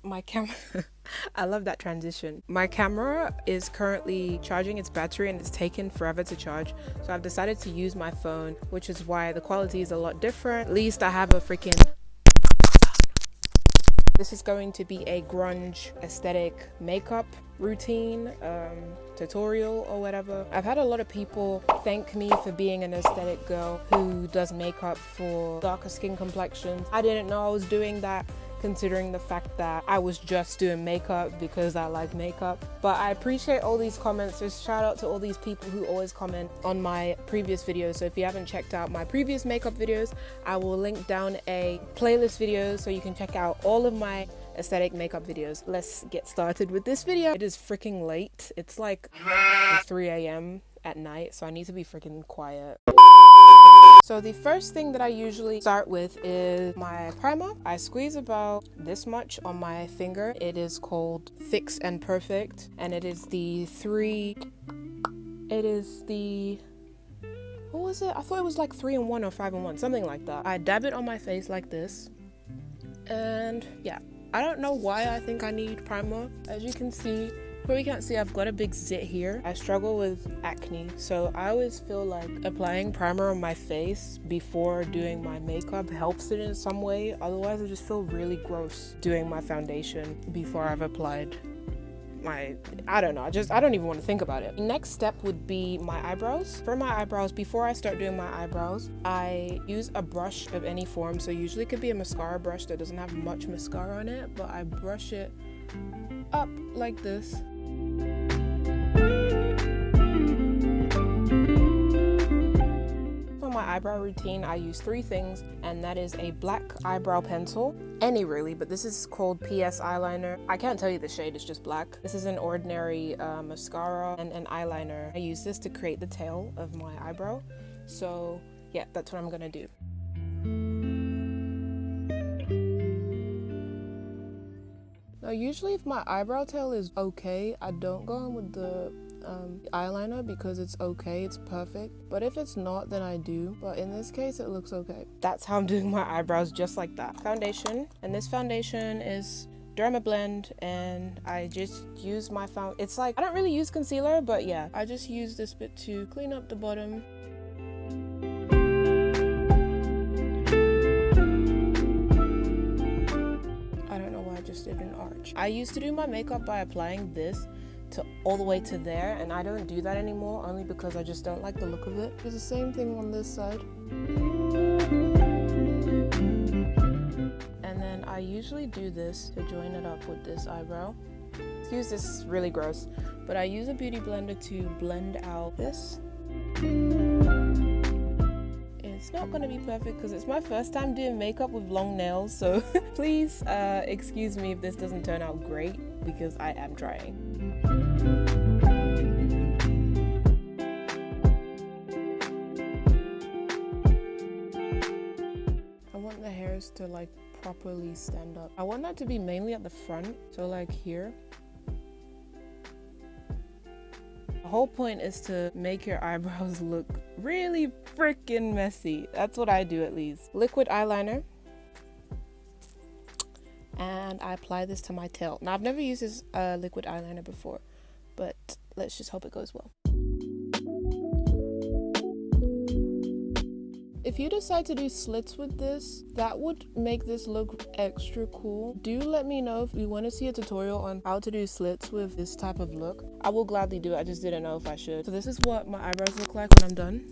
my camera I love that transition. My camera is currently charging its battery and it's taken forever to charge, so I've decided to use my phone, which is why the quality is a lot different. At least I have a freaking... This is going to be a grunge aesthetic makeup routine tutorial or whatever. I've had a lot of people thank me for being an aesthetic girl who does makeup for darker skin complexions. I didn't know I was doing that, considering the fact that I was just doing makeup because I like makeup. But I appreciate all these comments. Just shout out to all these people who always comment on my previous videos. So if you haven't checked out my previous makeup videos, I will link down a playlist video so you can check out all of my aesthetic makeup videos. Let's get started with this video. It is freaking late. It's like 3 a.m. at night, so I need to be freaking quiet. So the first thing that I usually start with is my primer. I squeeze about this much on my finger. It is called Fix and Perfect, and it is the what was it? I thought it was like 3-in-1 or 5-in-1, something like that. I dab it on my face like this, and yeah. I don't know why I think I need primer. As you can see, probably can't see, I've got a big zit here. I struggle with acne, so I always feel like applying primer on my face before doing my makeup helps it in some way. Otherwise, I just feel really gross doing my foundation before I've applied I don't know, I don't even want to think about it. Next step would be my eyebrows. For my eyebrows, before I start doing my eyebrows, I use a brush of any form. So usually it could be a mascara brush that doesn't have much mascara on it, but I brush it up like this. For my eyebrow routine, I use 3 things, and that is a black eyebrow pencil, any really, but this is called PS eyeliner. I can't tell you the shade, it's just black. This is an ordinary mascara and an eyeliner. I use this to create the tail of my eyebrow. So yeah, that's what I'm gonna do. Now usually if my eyebrow tail is okay, I don't go on with the eyeliner because it's okay, it's perfect. But if it's not, then I do. But in this case, it looks okay. That's how I'm doing my eyebrows, just like that. Foundation, and this foundation is Dermablend, and I just use my it's like, I don't really use concealer, but yeah, I just use this bit to clean up the bottom. I don't know why I just did an arch. I used to do my makeup by applying this to all the way to there, and I don't do that anymore, only because I just don't like the look of it. It's the same thing on this side. And then I usually do this to join it up with this eyebrow. Excuse this is really gross, but I use a beauty blender to blend out this. It's not gonna be perfect because it's my first time doing makeup with long nails, so please excuse me if this doesn't turn out great, because I am trying. I want the hairs to like properly stand up. I want that to be mainly at the front, so like here. The whole point is to make your eyebrows look really freaking messy. That's what I do, at least. Liquid eyeliner. And I apply this to my tail. Now, I've never used this liquid eyeliner before, but let's just hope it goes well. If you decide to do slits with this, that would make this look extra cool. Do let me know if you want to see a tutorial on how to do slits with this type of look. I will gladly do it, I just didn't know if I should. So this is what my eyebrows look like when I'm done.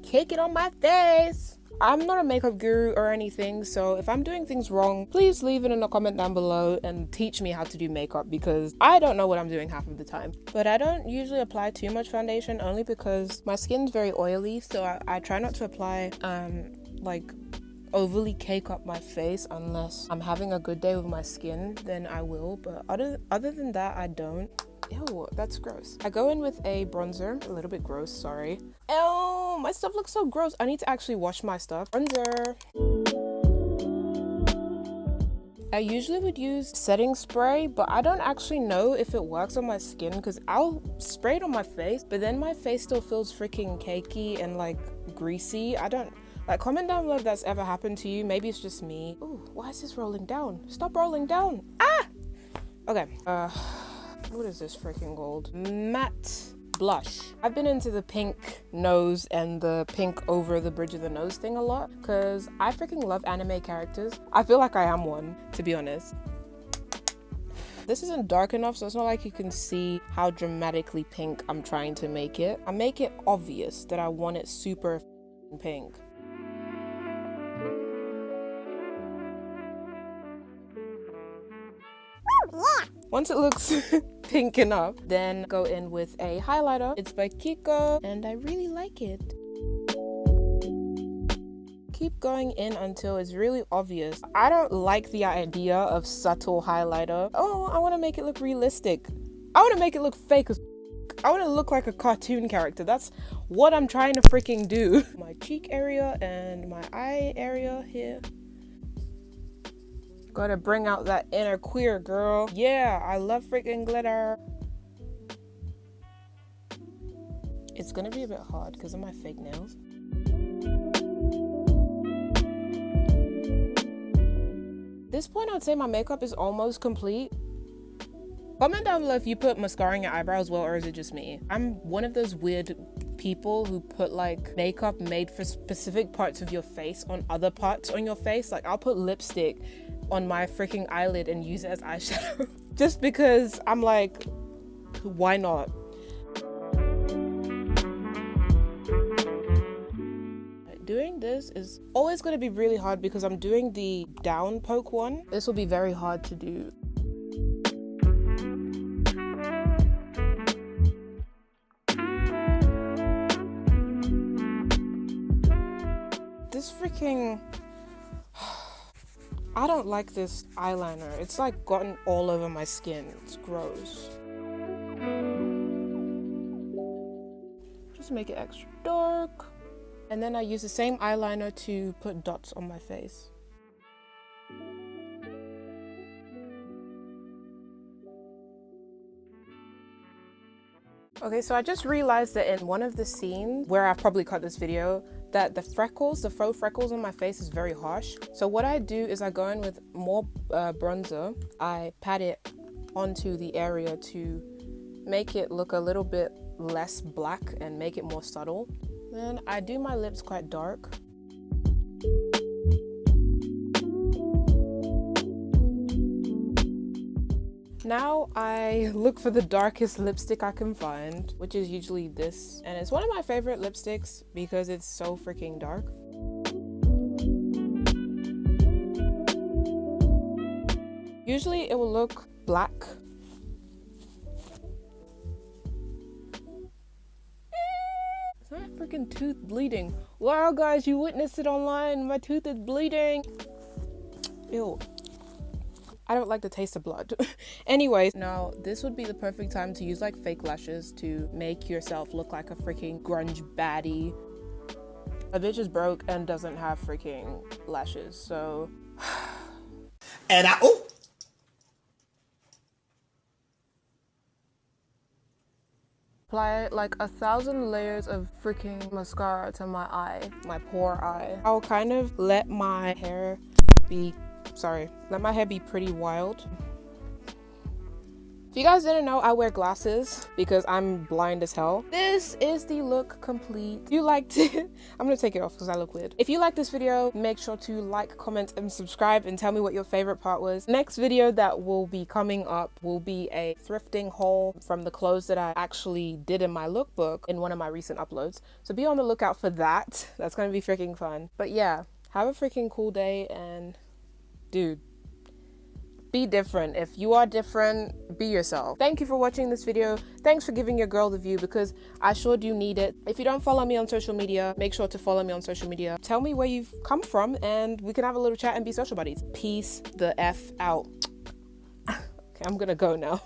Cake it on my face! I'm not a makeup guru or anything, so if I'm doing things wrong, please leave it in a comment down below and teach me how to do makeup, because I don't know what I'm doing half of the time. But I don't usually apply too much foundation, only because my skin's very oily, so I try not to apply like overly cake up my face unless I'm having a good day with my skin, then I will, but other than that, I don't. Ew, that's gross. I go in with a bronzer, a little bit gross, sorry. Ew, my stuff looks so gross. I need to actually wash my stuff. Bronzer. I usually would use setting spray, but I don't actually know if it works on my skin because I'll spray it on my face, but then my face still feels freaking cakey and like greasy. I don't Like, comment down below if that's ever happened to you. Maybe it's just me. Ooh, why is this rolling down? Stop rolling down. Ah! Okay, what is this freaking gold? Matte blush. I've been into the pink nose and the pink over the bridge of the nose thing a lot because I freaking love anime characters. I feel like I am one, to be honest. This isn't dark enough, so it's not like you can see how dramatically pink I'm trying to make it. I make it obvious that I want it super pink. Once it looks pink enough, then go in with a highlighter. It's by Kiko, and I really like it. Keep going in until it's really obvious. I don't like the idea of subtle highlighter. Oh, I want to make it look realistic. I want to make it look fake as I want to look like a cartoon character. That's what I'm trying to freaking do. My cheek area and my eye area here. Gotta bring out that inner queer girl. Yeah, I love freaking glitter. It's gonna be a bit hard because of my fake nails. At this point, I'd say my makeup is almost complete. Comment down below if you put mascara in your eyebrows as well, or is it just me? I'm one of those weird people who put like makeup made for specific parts of your face on other parts on your face. Like, I'll put lipstick on my freaking eyelid and use it as eyeshadow just because I'm like, why not? Doing this is always going to be really hard because I'm doing the down poke one. This will be very hard to do. This freaking... I don't like this eyeliner. It's like gotten all over my skin. It's gross. Just make it extra dark. And then I use the same eyeliner to put dots on my face. Okay, so I just realized that in one of the scenes where I've probably cut this video, that the freckles, the faux freckles on my face is very harsh. So what I do is I go in with more bronzer. I pat it onto the area to make it look a little bit less black and make it more subtle. Then I do my lips quite dark. Now I look for the darkest lipstick I can find, which is usually this. And it's one of my favorite lipsticks because it's so freaking dark. Usually it will look black. Is my freaking tooth bleeding? Wow guys, you witnessed it online. My tooth is bleeding. Ew. I don't like the taste of blood. Anyways, now this would be the perfect time to use like fake lashes to make yourself look like a freaking grunge baddie. A bitch is broke and doesn't have freaking lashes, so. And apply like 1,000 layers of freaking mascara to my eye, my poor eye. I'll kind of let my hair be pretty wild. If you guys didn't know, I wear glasses because I'm blind as hell. This is the look complete. If you liked it, I'm gonna take it off because I look weird. If you like this video, make sure to like, comment, and subscribe and tell me what your favorite part was. Next video that will be coming up will be a thrifting haul from the clothes that I actually did in my lookbook in one of my recent uploads. So be on the lookout for that. That's gonna be freaking fun. But yeah, have a freaking cool day and dude, be different. If you are different, be yourself. Thank you for watching this video. Thanks for giving your girl the view because I sure do need it. If you don't follow me on social media, make sure to follow me on social media. Tell me where you've come from and we can have a little chat and be social buddies. Peace the F out. Okay, I'm gonna go now.